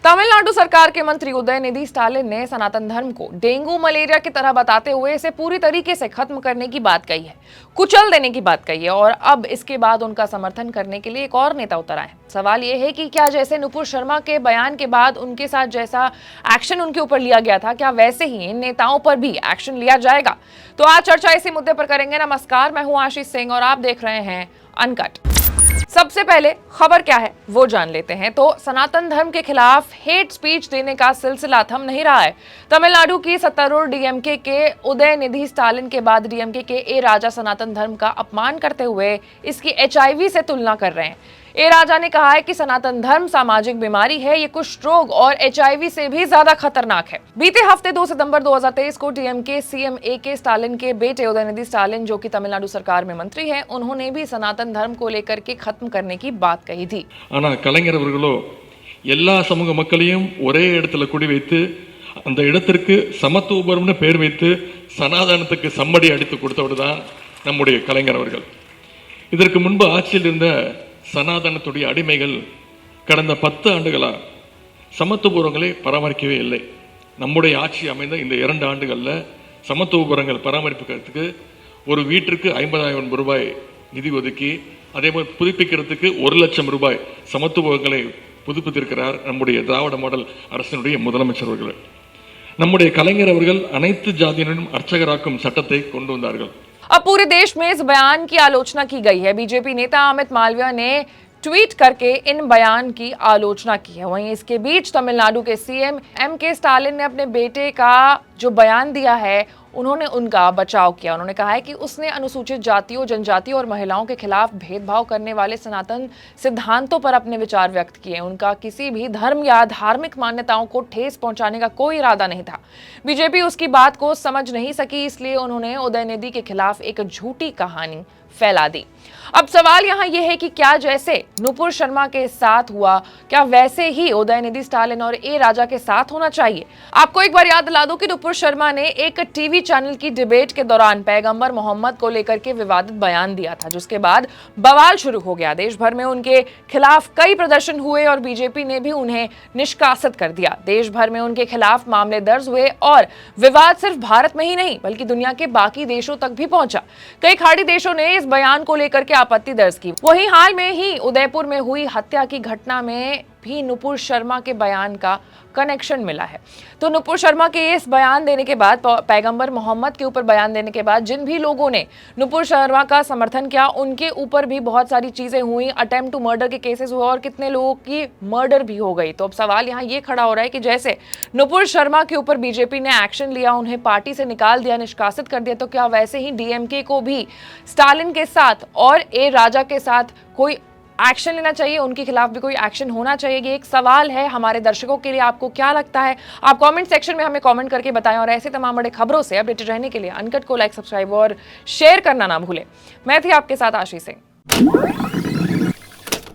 तमिलनाडु सरकार के मंत्री उदयनिधि स्टालिन ने सनातन धर्म को डेंगू मलेरिया की तरह बताते हुए इसे पूरी तरीके से खत्म करने की बात कही है, कुचल देने की बात कही है और अब इसके बाद उनका समर्थन करने के लिए एक और नेता उतर आए। सवाल यह है कि क्या जैसे नुपुर शर्मा के बयान के बाद उनके साथ जैसा एक्शन उनके ऊपर लिया गया था, क्या वैसे ही इन नेताओं पर भी एक्शन लिया जाएगा? तो आज चर्चा इसी मुद्दे पर करेंगे। नमस्कार, मैं हूं आशीष सिंह और आप देख रहे हैं अनकट। सबसे पहले खबर क्या है वो जान लेते हैं। तो सनातन धर्म के खिलाफ हेट स्पीच देने का सिलसिला थम नहीं रहा है। तमिलनाडु की सत्तारूढ़ डीएमके के उदयनिधि स्टालिन के बाद डीएमके के ए राजा सनातन धर्म का अपमान करते हुए इसकी एचआईवी से तुलना कर रहे हैं। ए राजा ने कहा है कि सनातन धर्म सामाजिक बीमारी है, ये कुष्ठ रोग और एचआईवी से भी ज्यादा खतरनाक है। बीते हफ्ते 2 सितंबर 2023 को डीएमके सीएम ए के स्टालिन के बेटे उदयनिधि स्टालिन, जो कि तमिलनाडु सरकार में मंत्री हैं, उन्होंने भी सनातन धर्म को लेकर के खत्म करने की बात कही थी। ஆனா கலைஞர் அவர்களோ எல்லா சமூக மக்களையும் ஒரே இடத்துல குடி வைத்து அந்த இடத்திற்கு சமத்துவபுரம்னு பேர் வைத்து சனாதனத்துக்கு சம்மடி அடித்து கொடுத்தவர் தான் நம்முடைய கலைஞர் அவர்கள். இதற்கு முன்பு ஆட்சியில் இருந்த சனாதனத்துடைய அடிமைகள் கடந்த 10 ஆண்டுகளா சமத்துவபுரங்களை பராமரிக்கவே இல்லை. நம்முடைய ஆட்சி அமைந்த இந்த 2 ஆண்டுகள்ல சமத்துவபுரங்கள் பராமரிப்புக்கிறதுக்கு ஒரு வீட்டிற்கு 50,000 ரூபாய் நிதி ஒதுக்கி, அதே போல் புதுப்பிக்கிறதுக்கு 1 லட்சம் ரூபாய் சமத்துவங்களை புதுப்பித்திருக்கிறார் நம்முடைய திராவிட மாடல் அரசினுடைய முதலமைச்சர் அவர்கள். நம்முடைய கலைஞர் அவர்கள் அனைத்து ஜாதியினரும் அர்ச்சகராக்கும் சட்டத்தை கொண்டு வந்தார்கள். अब पूरे देश में इस बयान की आलोचना की गई है। बीजेपी नेता अमित मालविया ने ट्वीट करके इन बयान की आलोचना की है। वहीं इसके बीच तमिलनाडु के सीएम एम के स्टालिन ने अपने बेटे का जो बयान दिया है, उन्होंने उनका बचाव किया। उन्होंने कहा है कि उसने अनुसूचित जातियों, जनजातियों और महिलाओं के खिलाफ भेदभाव करने वाले सनातन सिद्धांतों पर अपने विचार व्यक्त किए। उनका किसी भी धर्म या धार्मिक मान्यताओं को ठेस पहुंचाने का कोई इरादा नहीं था। बीजेपी उसकी बात को समझ नहीं सकी, इसलिए उन्होंने उदयनिधि के खिलाफ एक झूठी कहानी फैला दी। अब सवाल यहाँ यह है कि क्या जैसे नुपुर शर्मा के साथ हुआ, क्या वैसे ही उदयनिधि स्टालिन और ए राजा के साथ होना चाहिए? आपको एक बार याद दिला दूं कि नुपुर शर्मा ने एक टीवी चैनल की डिबेट के दौरान पैगंबर मोहम्मद को लेकर के विवादित बयान दिया था, जिसके बाद बवाल शुरू हो गया। देश भर में उनके खिलाफ कई प्रदर्शन हुए और बीजेपी ने भी उन्हें निष्कासित कर दिया। देश भर में उनके खिलाफ मामले दर्ज हुए और विवाद सिर्फ भारत में ही नहीं बल्कि दुनिया के बाकी देशों तक भी पहुंचा। कई खाड़ी देशों ने इस बयान को लेकर के आपत्ति दर्ज की। वहीं हाल में ही उदयपुर में हुई हत्या की घटना में भी नुपुर शर्मा के बयान का कनेक्शन मिला है। तो नुपुर शर्मा के इस बयान देने के बाद, पैगंबर मोहम्मद के ऊपर बयान देने के बाद जिन भी लोगों ने नुपुर शर्मा का समर्थन किया, उनके ऊपर भी बहुत सारी चीजें हुई। अटेम्प्ट टू मर्डर के केसेस हुए और कितने लोगों की मर्डर भी हो गई। तो अब सवाल यहाँ ये खड़ा हो रहा है कि जैसे नुपुर शर्मा के ऊपर बीजेपी ने एक्शन लिया, उन्हें पार्टी से निकाल दिया, निष्कासित कर दिया, तो क्या वैसे ही डीएमके को भी स्टालिन के साथ और ए राजा के साथ कोई एक्शन लेना चाहिए? उनके खिलाफ भी कोई एक्शन होना चाहिए? ये एक सवाल है हमारे दर्शकों के लिए। आपको क्या लगता है? आप कमेंट सेक्शन में हमें कमेंट करके बताएं और ऐसे तमाम बड़े खबरों से अपडेटेड रहने के लिए अनकट को लाइक, सब्सक्राइब और शेयर करना ना भूलें। मैं थी आपके साथ आशीष सिंह।